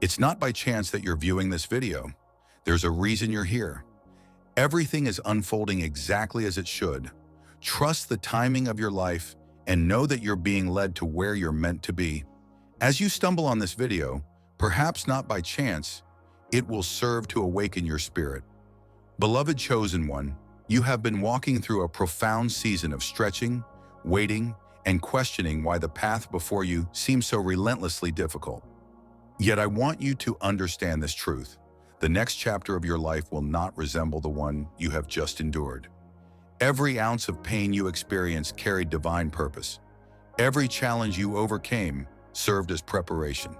It's not by chance that you're viewing this video. There's a reason you're here. Everything is unfolding exactly as it should. Trust the timing of your life and know that you're being led to where you're meant to be. As you stumble on this video, perhaps not by chance, it will serve to awaken your spirit. Beloved chosen one, you have been walking through a profound season of stretching, waiting, and questioning why the path before you seems so relentlessly difficult. Yet I want you to understand this truth. The next chapter of your life will not resemble the one you have just endured. Every ounce of pain you experienced carried divine purpose. Every challenge you overcame served as preparation.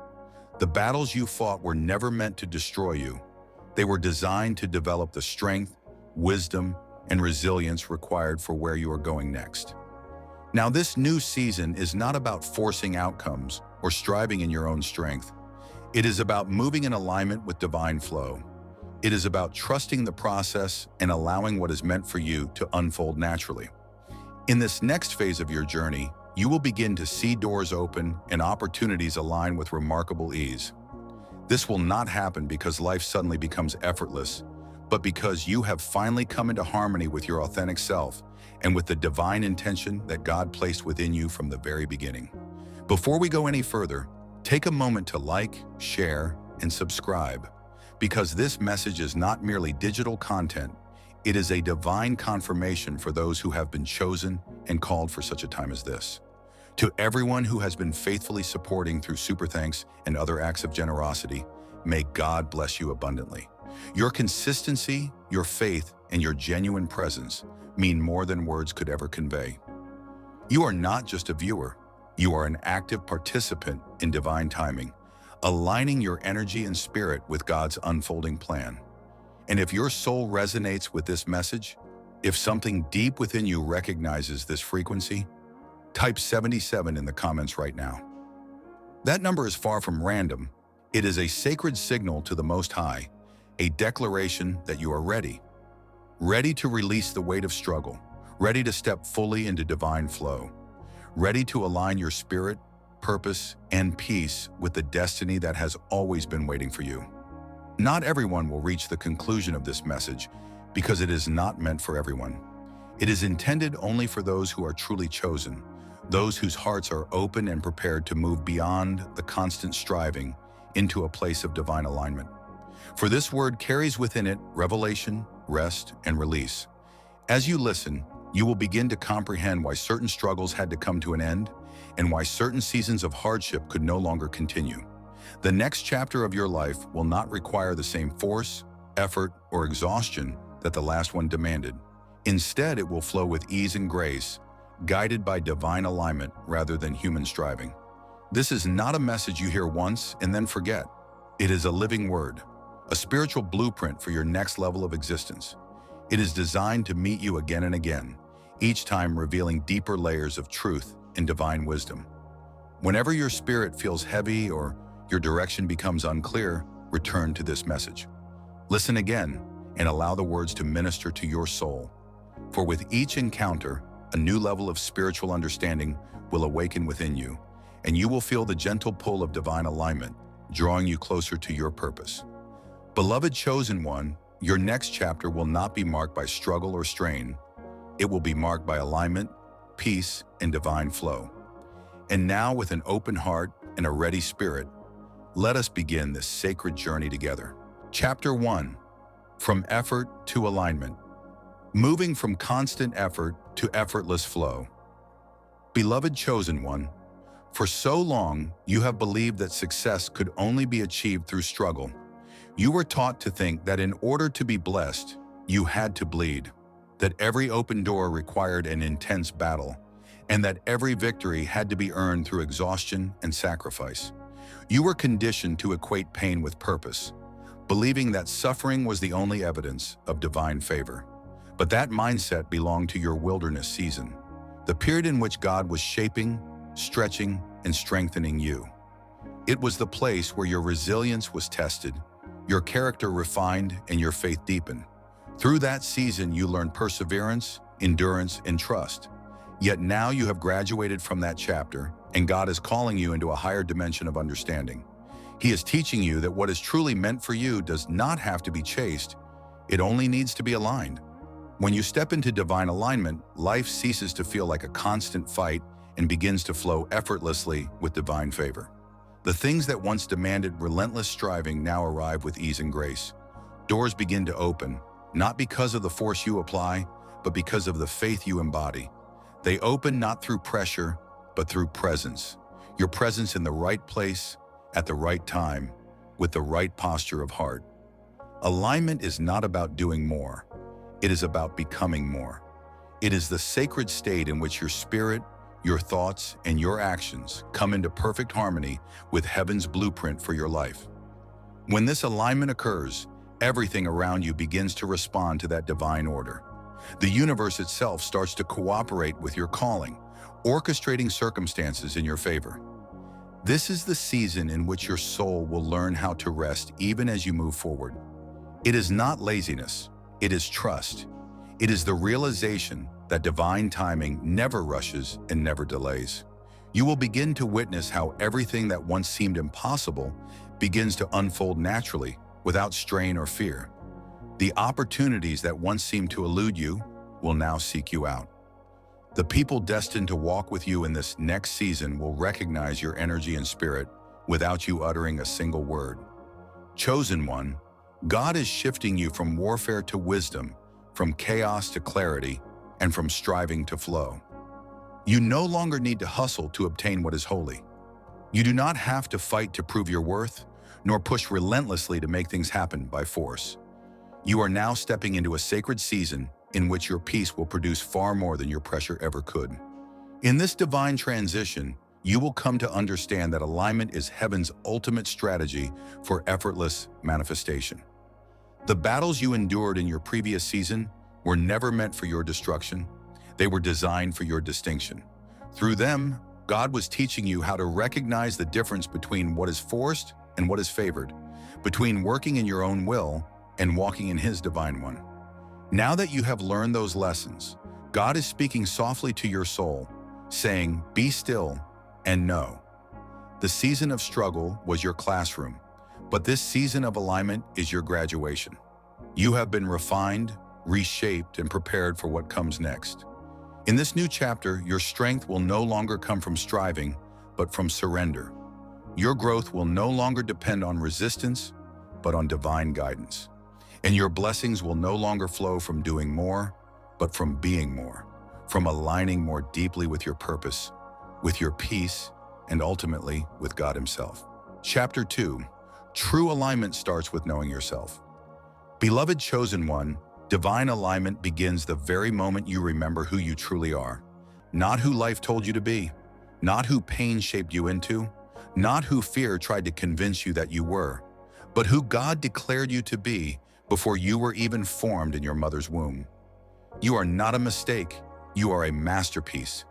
The battles you fought were never meant to destroy you. They were designed to develop the strength, wisdom, and resilience required for where you are going next. Now, this new season is not about forcing outcomes or striving in your own strength. It is about moving in alignment with divine flow. It is about trusting the process and allowing what is meant for you to unfold naturally. In this next phase of your journey, you will begin to see doors open and opportunities align with remarkable ease. This will not happen because life suddenly becomes effortless, but because you have finally come into harmony with your authentic self and with the divine intention that God placed within you from the very beginning. Before we go any further, take a moment to like, share, and subscribe, because this message is not merely digital content, it is a divine confirmation for those who have been chosen and called for such a time as this. To everyone who has been faithfully supporting through super thanks and other acts of generosity, may God bless you abundantly. Your consistency, your faith, and your genuine presence mean more than words could ever convey. You are not just a viewer, you are an active participant in divine timing, aligning your energy and spirit with God's unfolding plan. And if your soul resonates with this message, if something deep within you recognizes this frequency, type 77 in the comments right now. That number is far from random. It is a sacred signal to the Most High, a declaration that you are ready. Ready to release the weight of struggle, ready to step fully into divine flow, ready to align your spirit, purpose, and peace with the destiny that has always been waiting for you. Not everyone will reach the conclusion of this message because it is not meant for everyone. It is intended only for those who are truly chosen, those whose hearts are open and prepared to move beyond the constant striving into a place of divine alignment. For this word carries within it revelation, rest, and release. As you listen, you will begin to comprehend why certain struggles had to come to an end and why certain seasons of hardship could no longer continue. The next chapter of your life will not require the same force, effort, or exhaustion that the last one demanded. Instead, it will flow with ease and grace, guided by divine alignment rather than human striving. This is not a message you hear once and then forget. It is a living word, a spiritual blueprint for your next level of existence. It is designed to meet you again and again, each time revealing deeper layers of truth and divine wisdom. Whenever your spirit feels heavy or your direction becomes unclear, return to this message. Listen again and allow the words to minister to your soul. For with each encounter, a new level of spiritual understanding will awaken within you, and you will feel the gentle pull of divine alignment, drawing you closer to your purpose. Beloved chosen one, your next chapter will not be marked by struggle or strain. It will be marked by alignment, peace, and divine flow. And now, with an open heart and a ready spirit, let us begin this sacred journey together. Chapter 1. From Effort to Alignment. Moving from constant effort to effortless flow. Beloved chosen one, for so long you have believed that success could only be achieved through struggle. You were taught to think that in order to be blessed, you had to bleed, that every open door required an intense battle, and that every victory had to be earned through exhaustion and sacrifice. You were conditioned to equate pain with purpose, believing that suffering was the only evidence of divine favor. But that mindset belonged to your wilderness season, the period in which God was shaping, stretching, and strengthening you. It was the place where your resilience was tested, your character refined, and your faith deepened. Through that season, you learned perseverance, endurance, and trust. Yet now you have graduated from that chapter, and God is calling you into a higher dimension of understanding. He is teaching you that what is truly meant for you does not have to be chased. It only needs to be aligned. When you step into divine alignment, life ceases to feel like a constant fight and begins to flow effortlessly with divine favor. The things that once demanded relentless striving now arrive with ease and grace. Doors begin to open, not because of the force you apply, but because of the faith you embody. They open not through pressure, but through presence. Your presence in the right place, at the right time, with the right posture of heart. Alignment is not about doing more. It is about becoming more. It is the sacred state in which your spirit, your thoughts, and your actions come into perfect harmony with heaven's blueprint for your life. When this alignment occurs, everything around you begins to respond to that divine order. The universe itself starts to cooperate with your calling, orchestrating circumstances in your favor. This is the season in which your soul will learn how to rest even as you move forward. It is not laziness, it is trust. It is the realization that divine timing never rushes and never delays. You will begin to witness how everything that once seemed impossible begins to unfold naturally, without strain or fear. The opportunities that once seemed to elude you will now seek you out. The people destined to walk with you in this next season will recognize your energy and spirit without you uttering a single word. Chosen one, God is shifting you from warfare to wisdom, from chaos to clarity, and from striving to flow. You no longer need to hustle to obtain what is holy. You do not have to fight to prove your worth, nor push relentlessly to make things happen by force. You are now stepping into a sacred season in which your peace will produce far more than your pressure ever could. In this divine transition, you will come to understand that alignment is heaven's ultimate strategy for effortless manifestation. The battles you endured in your previous season were never meant for your destruction. They were designed for your distinction. Through them, God was teaching you how to recognize the difference between what is forced and what is favored, between working in your own will and walking in His divine one. Now that you have learned those lessons, God is speaking softly to your soul, saying, "Be still and know." The season of struggle was your classroom, but this season of alignment is your graduation. You have been refined, reshaped, and prepared for what comes next. In this new chapter, your strength will no longer come from striving, but from surrender. Your growth will no longer depend on resistance, but on divine guidance. And your blessings will no longer flow from doing more, but from being more, from aligning more deeply with your purpose, with your peace, and ultimately with God Himself. Chapter 2. True alignment starts with knowing yourself. Beloved chosen one, divine alignment begins the very moment you remember who you truly are. Not who life told you to be, not who pain shaped you into, not who fear tried to convince you that you were, but who God declared you to be before you were even formed in your mother's womb. You are not a mistake. You are a masterpiece.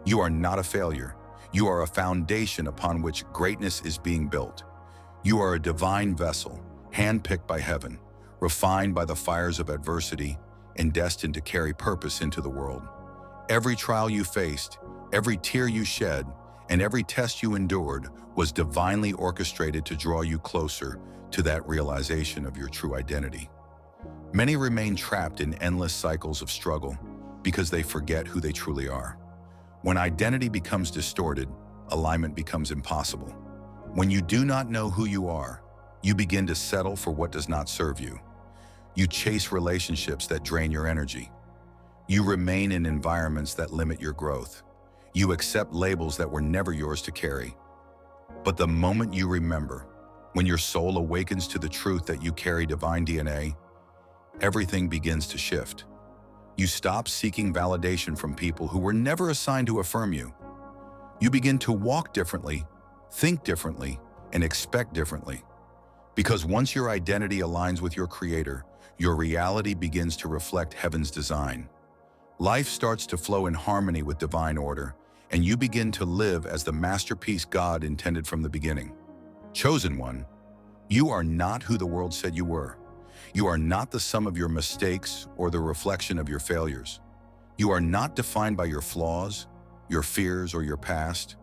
You are not a failure. You are a foundation upon which greatness is being built. You are a divine vessel, handpicked by heaven, refined by the fires of adversity, and destined to carry purpose into the world. Every trial you faced, every tear you shed, and every test you endured was divinely orchestrated to draw you closer to that realization of your true identity. Many remain trapped in endless cycles of struggle because they forget who they truly are. When identity becomes distorted, alignment becomes impossible. When you do not know who you are, you begin to settle for what does not serve you. You chase relationships that drain your energy. You remain in environments that limit your growth. You accept labels that were never yours to carry. But the moment you remember, when your soul awakens to the truth that you carry divine DNA, everything begins to shift. You stop seeking validation from people who were never assigned to affirm you. You begin to walk differently, think differently, and expect differently. Because once your identity aligns with your Creator, your reality begins to reflect heaven's design. Life starts to flow in harmony with divine order, and you begin to live as the masterpiece God intended from the beginning. Chosen one, you are not who the world said you were. You are not the sum of your mistakes or the reflection of your failures. You are not defined by your flaws, your fears, or your past.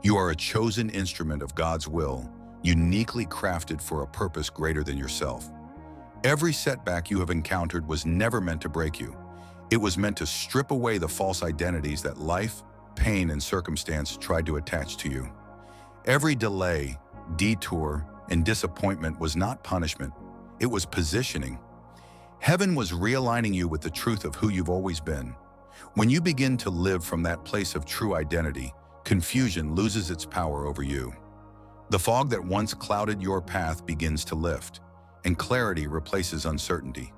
You are a chosen instrument of God's will, uniquely crafted for a purpose greater than yourself. Every setback you have encountered was never meant to break you. It was meant to strip away the false identities that life, pain, and circumstance tried to attach to you. Every delay, detour, and disappointment was not punishment. It was positioning. Heaven was realigning you with the truth of who you've always been. When you begin to live from that place of true identity, confusion loses its power over you. The fog that once clouded your path begins to lift, and clarity replaces uncertainty.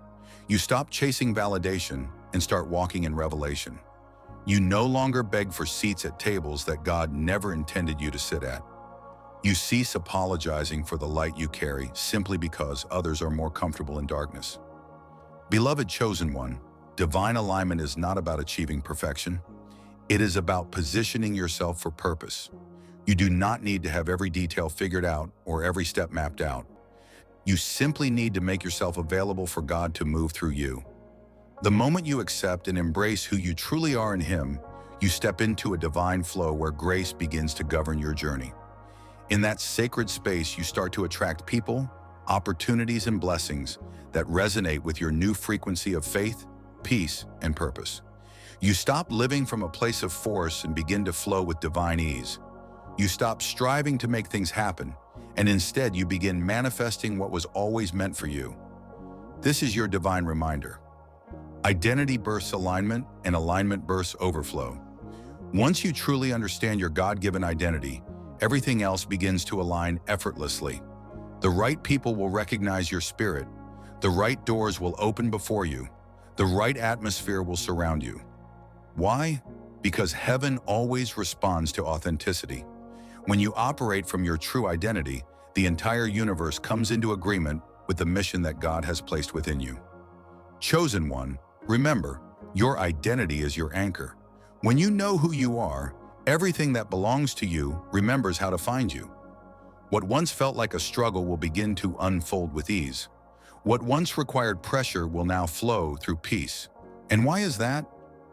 You stop chasing validation and start walking in revelation. You no longer beg for seats at tables that God never intended you to sit at. You cease apologizing for the light you carry simply because others are more comfortable in darkness. Beloved chosen one, divine alignment is not about achieving perfection. It is about positioning yourself for purpose. You do not need to have every detail figured out or every step mapped out. You simply need to make yourself available for God to move through you. The moment you accept and embrace who you truly are in Him, you step into a divine flow where grace begins to govern your journey. In that sacred space, you start to attract people, opportunities, and blessings that resonate with your new frequency of faith, peace, and purpose. You stop living from a place of force and begin to flow with divine ease. You stop striving to make things happen, and instead you begin manifesting what was always meant for you. This is your divine reminder. Identity births alignment, and alignment births overflow. Once you truly understand your God-given identity, everything else begins to align effortlessly. The right people will recognize your spirit. The right doors will open before you. The right atmosphere will surround you. Why? Because heaven always responds to authenticity. When you operate from your true identity, the entire universe comes into agreement with the mission that God has placed within you. Chosen one, remember, your identity is your anchor. When you know who you are, everything that belongs to you remembers how to find you. What once felt like a struggle will begin to unfold with ease. What once required pressure will now flow through peace. And why is that?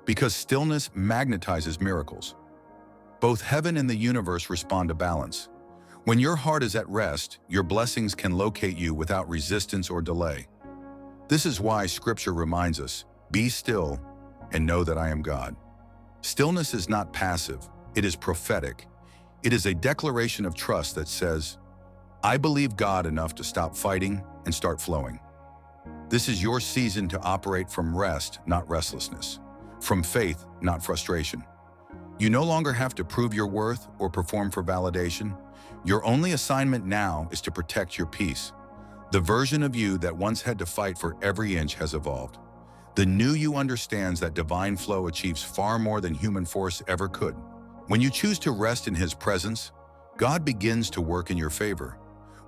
Because stillness magnetizes miracles. Both heaven and the universe respond to balance. When your heart is at rest, your blessings can locate you without resistance or delay. This is why Scripture reminds us, "Be still and know that I am God." Stillness is not passive, it is prophetic. It is a declaration of trust that says, "I believe God enough to stop fighting and start flowing." This is your season to operate from rest, not restlessness. From faith, not frustration. You no longer have to prove your worth or perform for validation. Your only assignment now is to protect your peace. The version of you that once had to fight for every inch has evolved. The new you understands that divine flow achieves far more than human force ever could. When you choose to rest in His presence, God begins to work in your favor.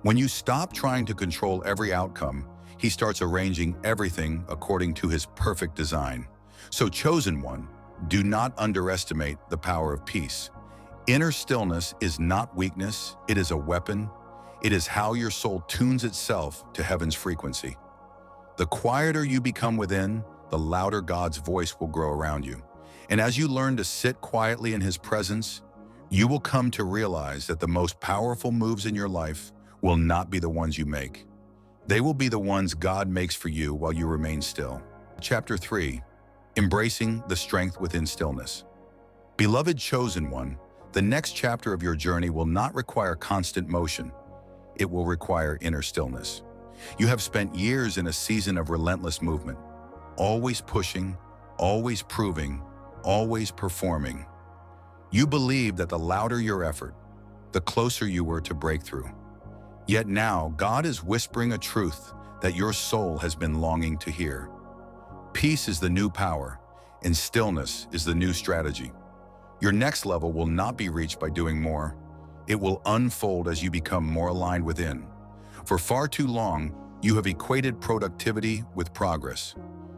When you stop trying to control every outcome, He starts arranging everything according to His perfect design. So, chosen one, do not underestimate the power of peace. Inner stillness is not weakness, it is a weapon. It is how your soul tunes itself to heaven's frequency. The quieter you become within, the louder God's voice will grow around you. And as you learn to sit quietly in His presence, you will come to realize that the most powerful moves in your life will not be the ones you make. They will be the ones God makes for you while you remain still. Chapter 3. Embracing the strength within stillness. Beloved chosen one, the next chapter of your journey will not require constant motion. It will require inner stillness. You have spent years in a season of relentless movement, always pushing, always proving, always performing. You believed that the louder your effort, the closer you were to breakthrough. Yet now, God is whispering a truth that your soul has been longing to hear. Peace is the new power, and stillness is the new strategy. Your next level will not be reached by doing more. It will unfold as you become more aligned within. For far too long, you have equated productivity with progress.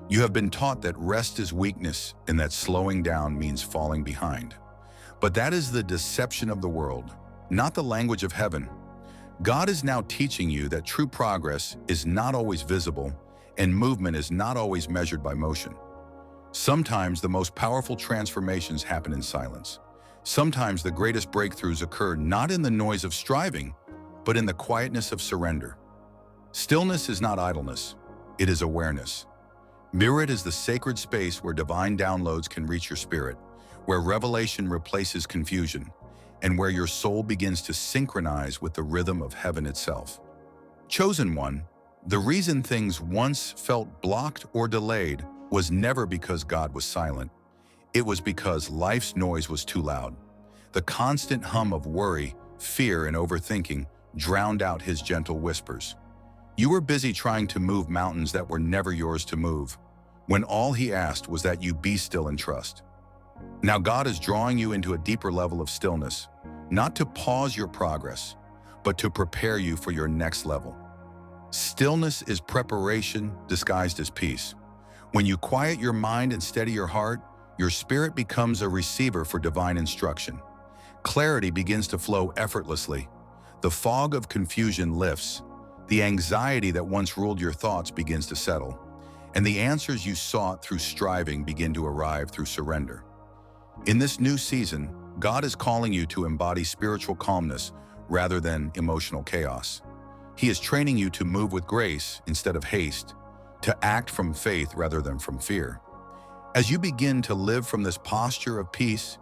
You have been taught that rest is weakness and that slowing down means falling behind. But that is the deception of the world, not the language of heaven. God is now teaching you that true progress is not always visible, and movement is not always measured by motion. Sometimes the most powerful transformations happen in silence. Sometimes the greatest breakthroughs occur not in the noise of striving, but in the quietness of surrender. Stillness is not idleness, it is awareness. Mirror it as the sacred space where divine downloads can reach your spirit, where revelation replaces confusion, and where your soul begins to synchronize with the rhythm of heaven itself. Chosen one, the reason things once felt blocked or delayed was never because God was silent. It was because life's noise was too loud. The constant hum of worry, fear, and overthinking drowned out his gentle whispers. You were busy trying to move mountains that were never yours to move, when all he asked was that you be still and trust. Now God is drawing you into a deeper level of stillness, not to pause your progress, but to prepare you for your next level. Stillness is preparation disguised as peace. When you quiet your mind and steady your heart, your spirit becomes a receiver for divine instruction. Clarity begins to flow effortlessly. The fog of confusion lifts. The anxiety that once ruled your thoughts begins to settle. And the answers you sought through striving begin to arrive through surrender. In this new season, God is calling you to embody spiritual calmness rather than emotional chaos. He is training you to move with grace instead of haste, to act from faith rather than from fear. As you begin to live from this posture of peace,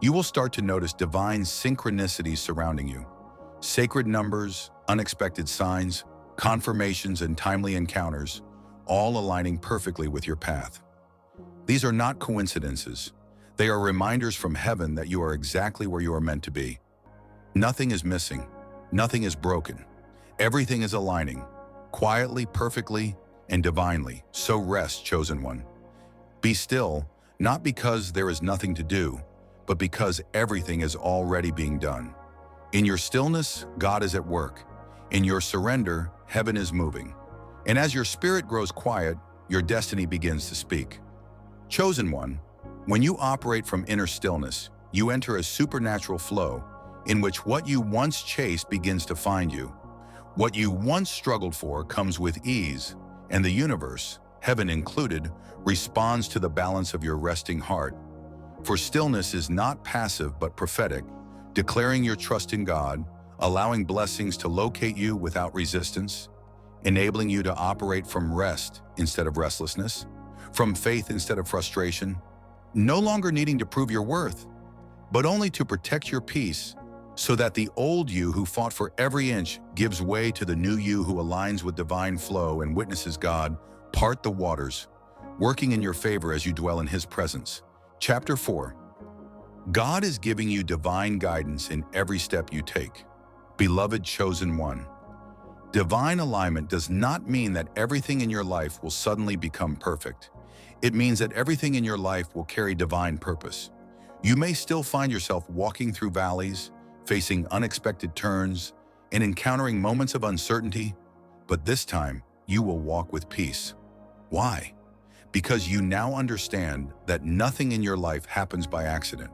you will start to notice divine synchronicities surrounding you. Sacred numbers, unexpected signs, confirmations, and timely encounters, all aligning perfectly with your path. These are not coincidences. They are reminders from heaven that you are exactly where you are meant to be. Nothing is missing. Nothing is broken. Everything is aligning, quietly, perfectly, and divinely. So rest, chosen one. Be still, not because there is nothing to do, but because everything is already being done. In your stillness, God is at work. In your surrender, heaven is moving. And as your spirit grows quiet, your destiny begins to speak. Chosen one, when you operate from inner stillness, you enter a supernatural flow in which what you once chased begins to find you. What you once struggled for comes with ease, and the universe, heaven included, responds to the balance of your resting heart. For stillness is not passive but prophetic, declaring your trust in God, allowing blessings to locate you without resistance, enabling you to operate from rest instead of restlessness, from faith instead of frustration, no longer needing to prove your worth, but only to protect your peace so that the old you who fought for every inch gives way to the new you who aligns with divine flow and witnesses God part the waters, working in your favor as you dwell in His presence. Chapter 4. God is giving you divine guidance in every step you take. Beloved chosen one. Divine alignment does not mean that everything in your life will suddenly become perfect. It means that everything in your life will carry divine purpose. You may still find yourself walking through valleys, facing unexpected turns, and encountering moments of uncertainty, but this time you will walk with peace. Why? Because you now understand that nothing in your life happens by accident.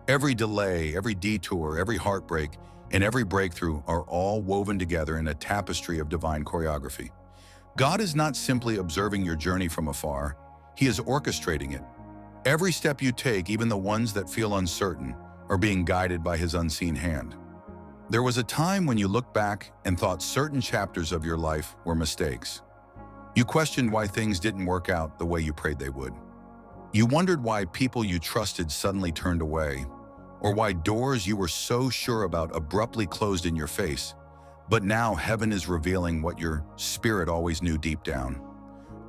Every delay, every detour, every heartbreak, and every breakthrough are all woven together in a tapestry of divine choreography. God is not simply observing your journey from afar, He is orchestrating it. Every step you take, even the ones that feel uncertain, are being guided by His unseen hand. There was a time when you looked back and thought certain chapters of your life were mistakes. You questioned why things didn't work out the way you prayed they would. You wondered why people you trusted suddenly turned away, or why doors you were so sure about abruptly closed in your face. But now heaven is revealing what your spirit always knew deep down.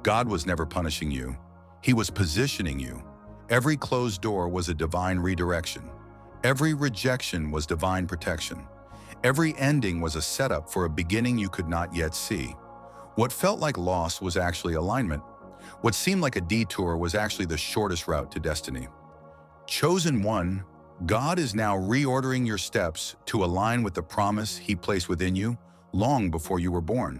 God was never punishing you. He was positioning you. Every closed door was a divine redirection. Every rejection was divine protection. Every ending was a setup for a beginning you could not yet see. What felt like loss was actually alignment. What seemed like a detour was actually the shortest route to destiny. Chosen one, God is now reordering your steps to align with the promise He placed within you long before you were born.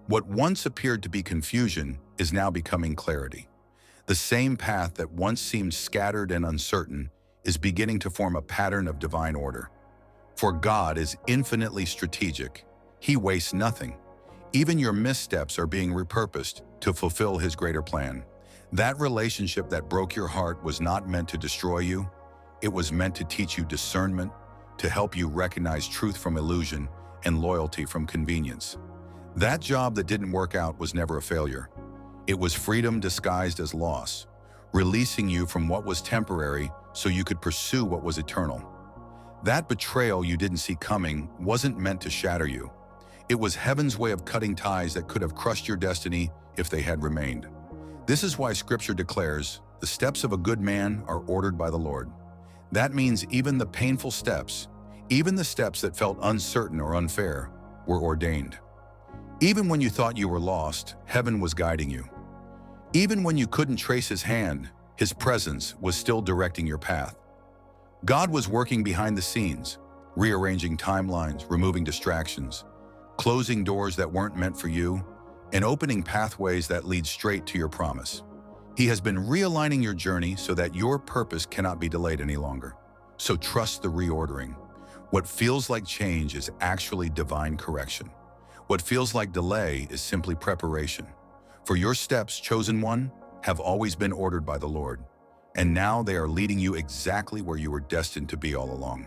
What once appeared to be confusion is now becoming clarity. The same path that once seemed scattered and uncertain is beginning to form a pattern of divine order. For God is infinitely strategic. He wastes nothing. Even your missteps are being repurposed to fulfill His greater plan. That relationship that broke your heart was not meant to destroy you. It was meant to teach you discernment, to help you recognize truth from illusion, and loyalty from convenience. That job that didn't work out was never a failure. It was freedom disguised as loss, releasing you from what was temporary so you could pursue what was eternal. That betrayal you didn't see coming wasn't meant to shatter you. It was heaven's way of cutting ties that could have crushed your destiny if they had remained. This is why Scripture declares, "The steps of a good man are ordered by the Lord." That means even the painful steps, even the steps that felt uncertain or unfair, were ordained. Even when you thought you were lost, heaven was guiding you. Even when you couldn't trace His hand, His presence was still directing your path. God was working behind the scenes, rearranging timelines, removing distractions, closing doors that weren't meant for you, and opening pathways that lead straight to your promise. He has been realigning your journey so that your purpose cannot be delayed any longer. So trust the reordering. What feels like change is actually divine correction. What feels like delay is simply preparation. For your steps, chosen one, have always been ordered by the Lord, and now they are leading you exactly where you were destined to be all along.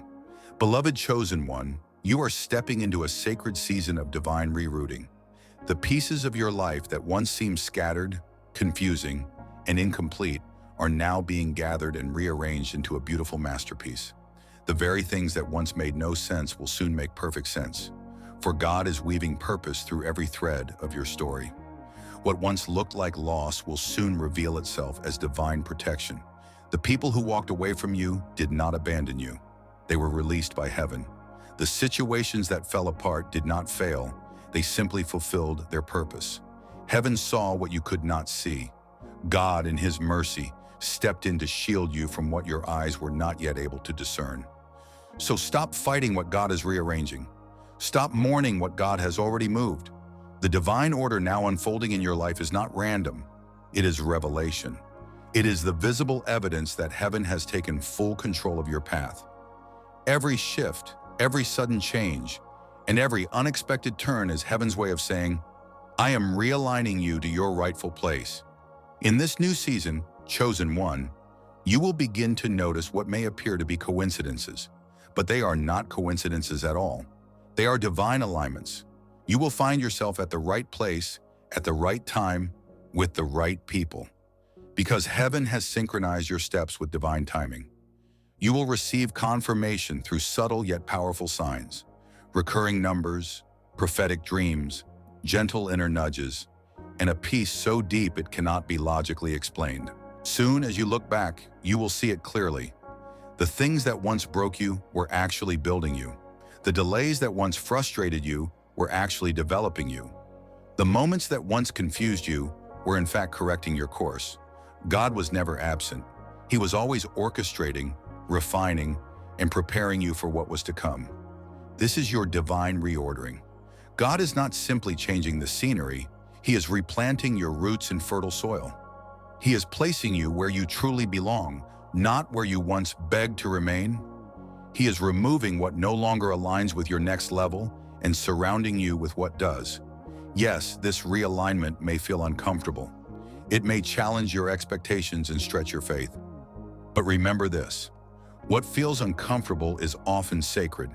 Beloved chosen one, you are stepping into a sacred season of divine rerouting. The pieces of your life that once seemed scattered, confusing, and incomplete are now being gathered and rearranged into a beautiful masterpiece. The very things that once made no sense will soon make perfect sense, for God is weaving purpose through every thread of your story. What once looked like loss will soon reveal itself as divine protection. The people who walked away from you did not abandon you. They were released by heaven. The situations that fell apart did not fail. They simply fulfilled their purpose. Heaven saw what you could not see. God, in His mercy, stepped in to shield you from what your eyes were not yet able to discern. So stop fighting what God is rearranging. Stop mourning what God has already moved. The divine order now unfolding in your life is not random. It is revelation. It is the visible evidence that heaven has taken full control of your path. Every shift, every sudden change, and every unexpected turn is heaven's way of saying, "I am realigning you to your rightful place." In this new season, chosen one, you will begin to notice what may appear to be coincidences, but they are not coincidences at all. They are divine alignments. You will find yourself at the right place, at the right time, with the right people. Because heaven has synchronized your steps with divine timing. You will receive confirmation through subtle yet powerful signs, recurring numbers, prophetic dreams, gentle inner nudges, and a peace so deep it cannot be logically explained. Soon as you look back, you will see it clearly. The things that once broke you were actually building you. The delays that once frustrated you were actually developing you. The moments that once confused you were in fact correcting your course. God was never absent. He was always orchestrating, refining, and preparing you for what was to come. This is your divine reordering. God is not simply changing the scenery, He is replanting your roots in fertile soil. He is placing you where you truly belong, not where you once begged to remain. He is removing what no longer aligns with your next level and surrounding you with what does. Yes, this realignment may feel uncomfortable. It may challenge your expectations and stretch your faith. But remember this, what feels uncomfortable is often sacred.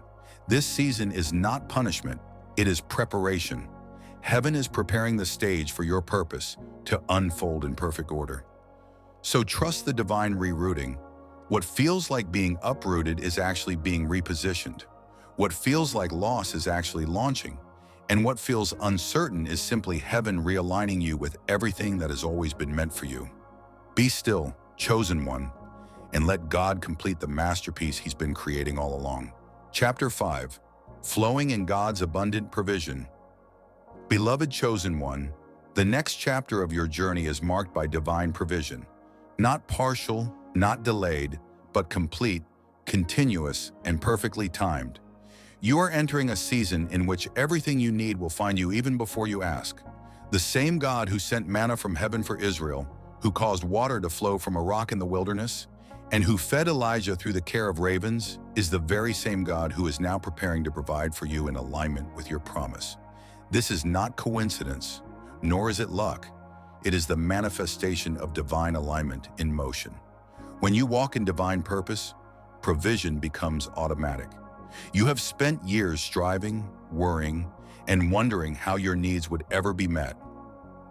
This season is not punishment, it is preparation. Heaven is preparing the stage for your purpose to unfold in perfect order. So trust the divine rerouting. What feels like being uprooted is actually being repositioned. What feels like loss is actually launching. And what feels uncertain is simply heaven realigning you with everything that has always been meant for you. Be still, chosen one, and let God complete the masterpiece He's been creating all along. Chapter 5, Flowing in God's Abundant Provision. Beloved chosen one, the next chapter of your journey is marked by divine provision. Not partial, not delayed, but complete, continuous, and perfectly timed. You are entering a season in which everything you need will find you even before you ask. The same God who sent manna from heaven for Israel, who caused water to flow from a rock in the wilderness, and who fed Elijah through the care of ravens, is the very same God who is now preparing to provide for you in alignment with your promise. This is not coincidence, nor is it luck. It is the manifestation of divine alignment in motion. When you walk in divine purpose, provision becomes automatic. You have spent years striving, worrying, and wondering how your needs would ever be met.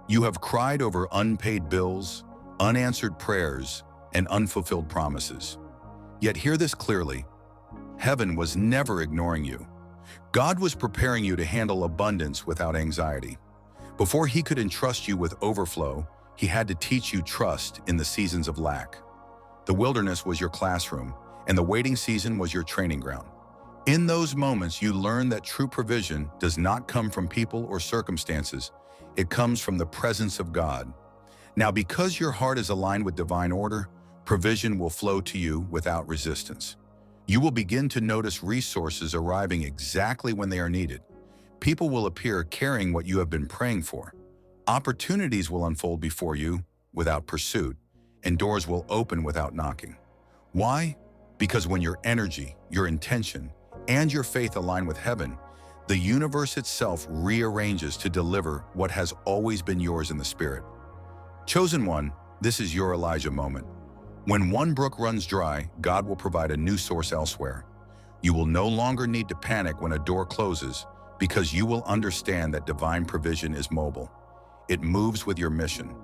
You have cried over unpaid bills, unanswered prayers, and unfulfilled promises. Yet hear this clearly: heaven was never ignoring you. God was preparing you to handle abundance without anxiety. Before He could entrust you with overflow, He had to teach you trust in the seasons of lack. The wilderness was your classroom, and the waiting season was your training ground. In those moments, you learn that true provision does not come from people or circumstances. It comes from the presence of God. Now, because your heart is aligned with divine order, provision will flow to you without resistance. You will begin to notice resources arriving exactly when they are needed. People will appear carrying what you have been praying for. Opportunities will unfold before you without pursuit, and doors will open without knocking. Why? Because when your energy, your intention, and your faith align with heaven, the universe itself rearranges to deliver what has always been yours in the Spirit. Chosen one, this is your Elijah moment. When one brook runs dry, God will provide a new source elsewhere. You will no longer need to panic when a door closes, because you will understand that divine provision is mobile. It moves with your mission.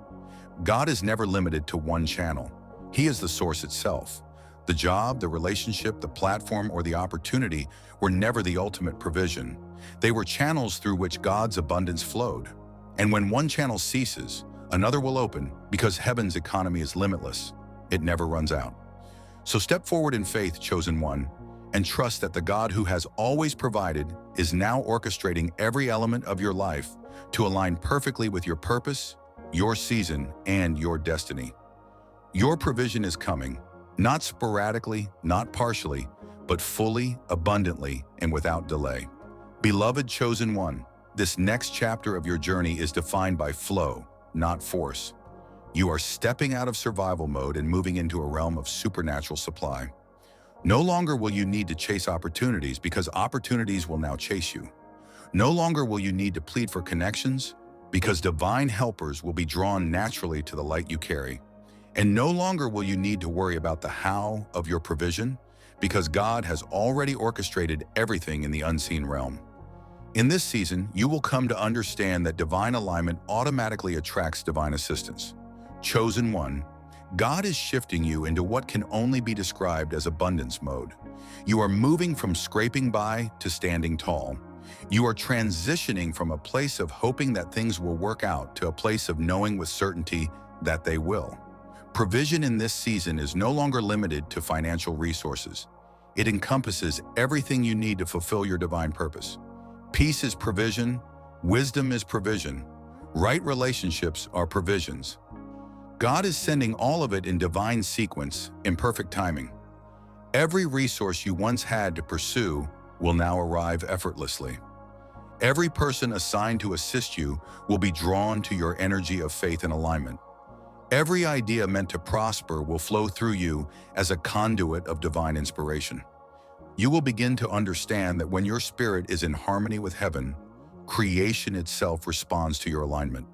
God is never limited to one channel. He is the source itself. The job, the relationship, the platform, or the opportunity were never the ultimate provision. They were channels through which God's abundance flowed. And when one channel ceases, another will open, because heaven's economy is limitless. It never runs out. So step forward in faith, chosen one, and trust that the God who has always provided is now orchestrating every element of your life to align perfectly with your purpose, your season, and your destiny. Your provision is coming, not sporadically, not partially, but fully, abundantly, and without delay. Beloved chosen one, this next chapter of your journey is defined by flow, not force. You are stepping out of survival mode and moving into a realm of supernatural supply. No longer will you need to chase opportunities, because opportunities will now chase you. No longer will you need to plead for connections, because divine helpers will be drawn naturally to the light you carry. And no longer will you need to worry about the how of your provision, because God has already orchestrated everything in the unseen realm. In this season, you will come to understand that divine alignment automatically attracts divine assistance. Chosen one, God is shifting you into what can only be described as abundance mode. You are moving from scraping by to standing tall. You are transitioning from a place of hoping that things will work out to a place of knowing with certainty that they will. Provision in this season is no longer limited to financial resources. It encompasses everything you need to fulfill your divine purpose. Peace is provision, wisdom is provision, right relationships are provisions. God is sending all of it in divine sequence, in perfect timing. Every resource you once had to pursue will now arrive effortlessly. Every person assigned to assist you will be drawn to your energy of faith and alignment. Every idea meant to prosper will flow through you as a conduit of divine inspiration. You will begin to understand that when your spirit is in harmony with heaven, creation itself responds to your alignment.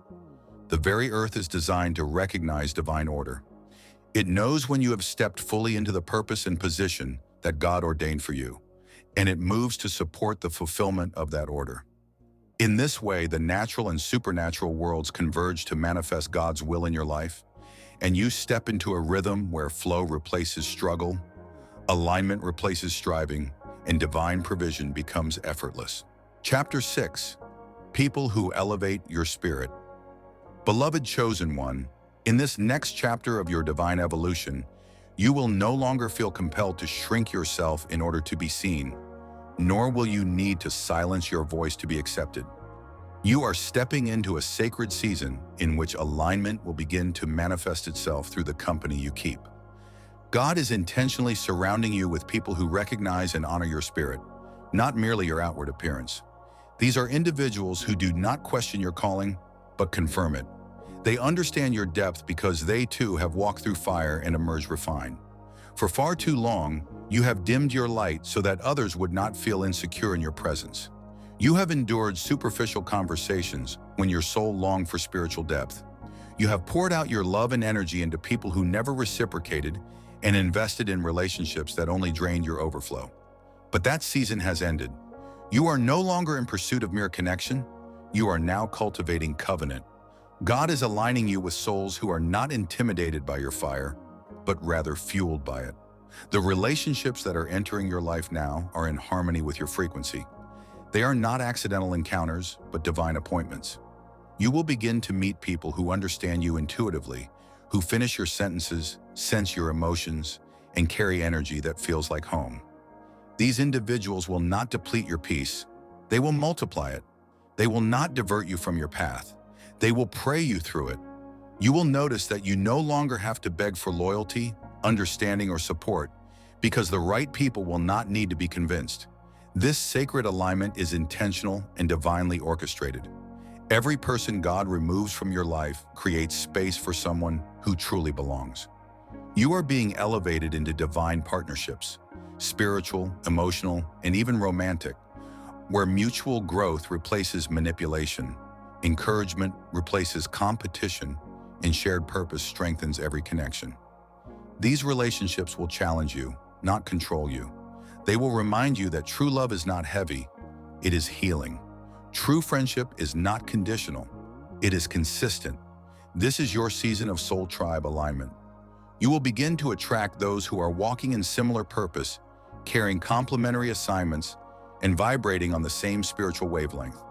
The very earth is designed to recognize divine order. It knows when you have stepped fully into the purpose and position that God ordained for you, and it moves to support the fulfillment of that order. In this way, the natural and supernatural worlds converge to manifest God's will in your life, and you step into a rhythm where flow replaces struggle, alignment replaces striving, and divine provision becomes effortless. Chapter 6. People who elevate your spirit. Beloved chosen one, in this next chapter of your divine evolution, you will no longer feel compelled to shrink yourself in order to be seen, nor will you need to silence your voice to be accepted. You are stepping into a sacred season in which alignment will begin to manifest itself through the company you keep. God is intentionally surrounding you with people who recognize and honor your spirit, not merely your outward appearance. These are individuals who do not question your calling, but confirm it. They understand your depth because they too have walked through fire and emerged refined. For far too long, you have dimmed your light so that others would not feel insecure in your presence. You have endured superficial conversations when your soul longed for spiritual depth. You have poured out your love and energy into people who never reciprocated and invested in relationships that only drained your overflow. But that season has ended. You are no longer in pursuit of mere connection. You are now cultivating covenant. God is aligning you with souls who are not intimidated by your fire, but rather fueled by it. The relationships that are entering your life now are in harmony with your frequency. They are not accidental encounters, but divine appointments. You will begin to meet people who understand you intuitively, who finish your sentences, sense your emotions, and carry energy that feels like home. These individuals will not deplete your peace. They will multiply it. They will not divert you from your path. They will pray you through it. You will notice that you no longer have to beg for loyalty, understanding, or support, because the right people will not need to be convinced. This sacred alignment is intentional and divinely orchestrated. Every person God removes from your life creates space for someone who truly belongs. You are being elevated into divine partnerships, spiritual, emotional, and even romantic, where mutual growth replaces manipulation, encouragement replaces competition, and shared purpose strengthens every connection. These relationships will challenge you, not control you. They will remind you that true love is not heavy, it is healing. True friendship is not conditional, it is consistent. This is your season of soul tribe alignment. You will begin to attract those who are walking in similar purpose, carrying complementary assignments, and vibrating on the same spiritual wavelength.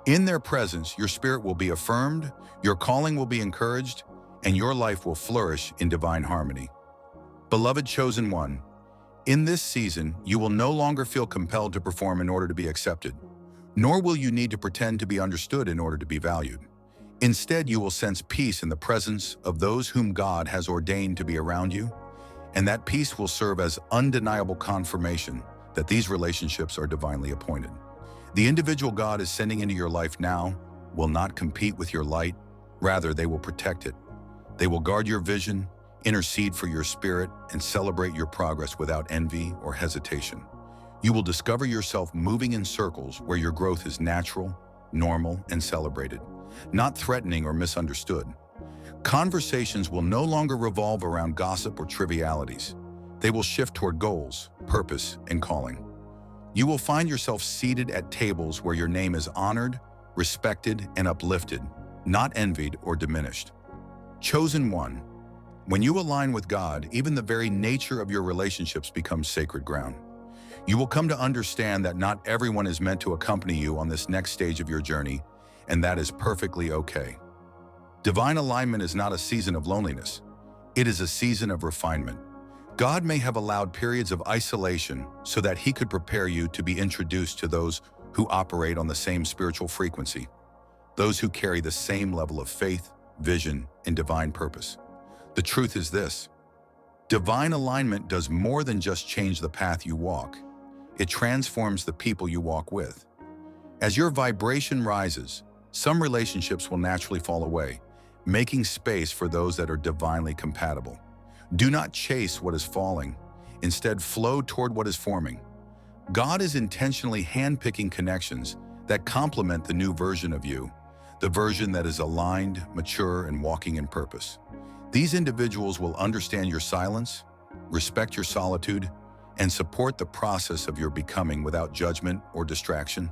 In their presence, your spirit will be affirmed, your calling will be encouraged, and your life will flourish in divine harmony. Beloved chosen one, in this season, you will no longer feel compelled to perform in order to be accepted, nor will you need to pretend to be understood in order to be valued. Instead, you will sense peace in the presence of those whom God has ordained to be around you, and that peace will serve as undeniable confirmation that these relationships are divinely appointed. The individual God is sending into your life now will not compete with your light, rather they will protect it. They will guard your vision, intercede for your spirit, and celebrate your progress without envy or hesitation. You will discover yourself moving in circles where your growth is natural, normal, and celebrated, not threatening or misunderstood. Conversations will no longer revolve around gossip or trivialities. They will shift toward goals, purpose, and calling. You will find yourself seated at tables where your name is honored, respected, and uplifted, not envied or diminished. Chosen one, when you align with God, even the very nature of your relationships becomes sacred ground. You will come to understand that not everyone is meant to accompany you on this next stage of your journey, and that is perfectly okay. Divine alignment is not a season of loneliness. It is a season of refinement. God may have allowed periods of isolation so that He could prepare you to be introduced to those who operate on the same spiritual frequency, those who carry the same level of faith, vision, and divine purpose. The truth is this: divine alignment does more than just change the path you walk. It transforms the people you walk with. As your vibration rises, some relationships will naturally fall away, making space for those that are divinely compatible. Do not chase what is falling. Instead, flow toward what is forming. God is intentionally handpicking connections that complement the new version of you, the version that is aligned, mature, and walking in purpose. These individuals will understand your silence, respect your solitude, and support the process of your becoming without judgment or distraction.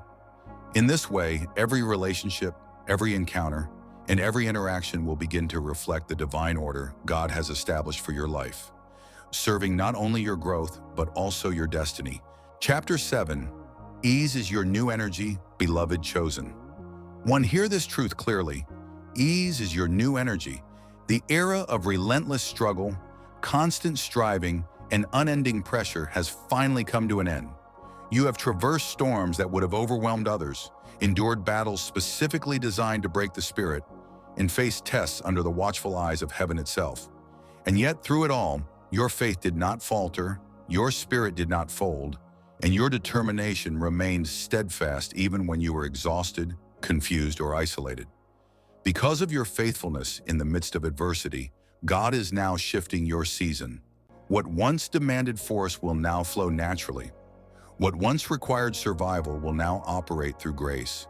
In this way, every relationship, every encounter, and every interaction will begin to reflect the divine order God has established for your life, serving not only your growth, but also your destiny. Chapter 7, Ease is your new energy, beloved chosen. One, hear this truth clearly. Ease is your new energy. The era of relentless struggle, constant striving, and unending pressure has finally come to an end. You have traversed storms that would have overwhelmed others, endured battles specifically designed to break the spirit, and faced tests under the watchful eyes of heaven itself. And yet, through it all, your faith did not falter, your spirit did not fold, and your determination remained steadfast even when you were exhausted, confused, or isolated. Because of your faithfulness in the midst of adversity, God is now shifting your season. What once demanded force will now flow naturally. What once required survival will now operate through grace.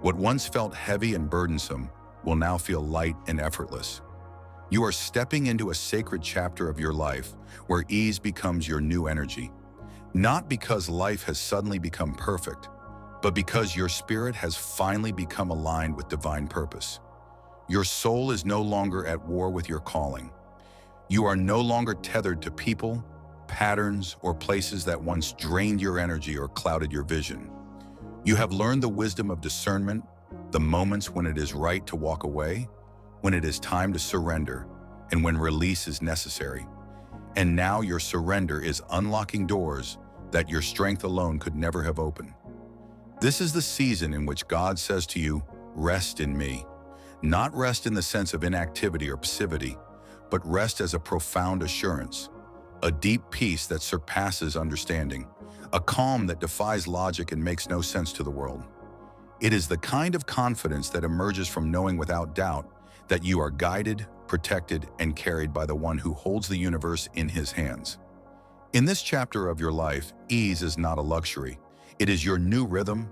What once felt heavy and burdensome will now feel light and effortless. You are stepping into a sacred chapter of your life where ease becomes your new energy. Not because life has suddenly become perfect, but because your spirit has finally become aligned with divine purpose. Your soul is no longer at war with your calling. You are no longer tethered to people, patterns, or places that once drained your energy or clouded your vision. You have learned the wisdom of discernment, the moments when it is right to walk away, when it is time to surrender, and when release is necessary. And now your surrender is unlocking doors that your strength alone could never have opened. This is the season in which God says to you, rest in me. Not rest in the sense of inactivity or passivity, but rest as a profound assurance, a deep peace that surpasses understanding, a calm that defies logic and makes no sense to the world. It is the kind of confidence that emerges from knowing without doubt that you are guided, protected, and carried by the one who holds the universe in his hands. In this chapter of your life, ease is not a luxury. It is your new rhythm.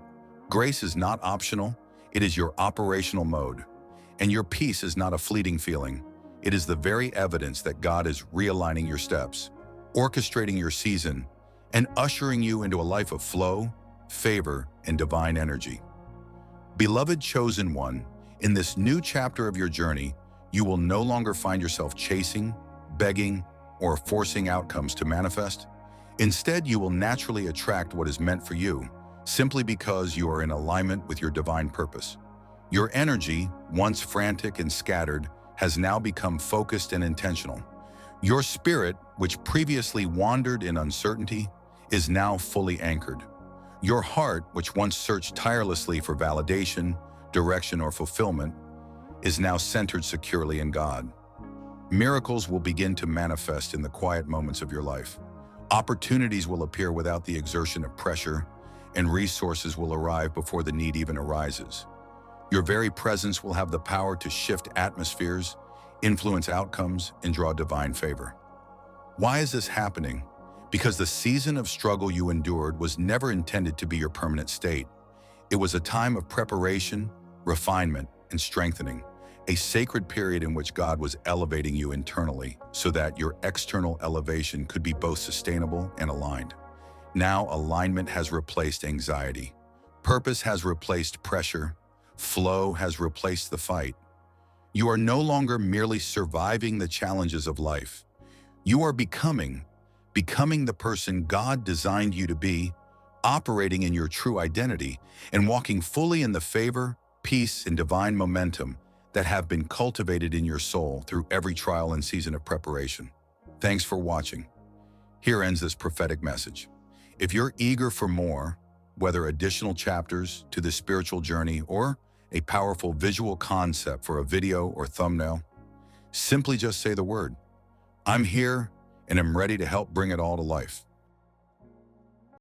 Grace is not optional. It is your operational mode. And your peace is not a fleeting feeling. It is the very evidence that God is realigning your steps, orchestrating your season, and ushering you into a life of flow, favor, and divine energy. Beloved chosen one, in this new chapter of your journey, you will no longer find yourself chasing, begging, or forcing outcomes to manifest. Instead, you will naturally attract what is meant for you, simply because you are in alignment with your divine purpose. Your energy, once frantic and scattered, has now become focused and intentional. Your spirit, which previously wandered in uncertainty, is now fully anchored. Your heart, which once searched tirelessly for validation, direction, or fulfillment, is now centered securely in God. Miracles will begin to manifest in the quiet moments of your life. Opportunities will appear without the exertion of pressure, and resources will arrive before the need even arises. Your very presence will have the power to shift atmospheres, influence outcomes, and draw divine favor. Why is this happening? Because the season of struggle you endured was never intended to be your permanent state. It was a time of preparation, refinement, and strengthening, a sacred period in which God was elevating you internally so that your external elevation could be both sustainable and aligned. Now, alignment has replaced anxiety. Purpose has replaced pressure. Flow has replaced the fight. You are no longer merely surviving the challenges of life. You are becoming the person God designed you to be, operating in your true identity, and walking fully in the favor, peace, and divine momentum that have been cultivated in your soul through every trial and season of preparation. Thanks for watching. Here ends this prophetic message. If you're eager for more, whether additional chapters to the spiritual journey or a powerful visual concept for a video or thumbnail, simply just say the word. I'm here and I'm ready to help bring it all to life.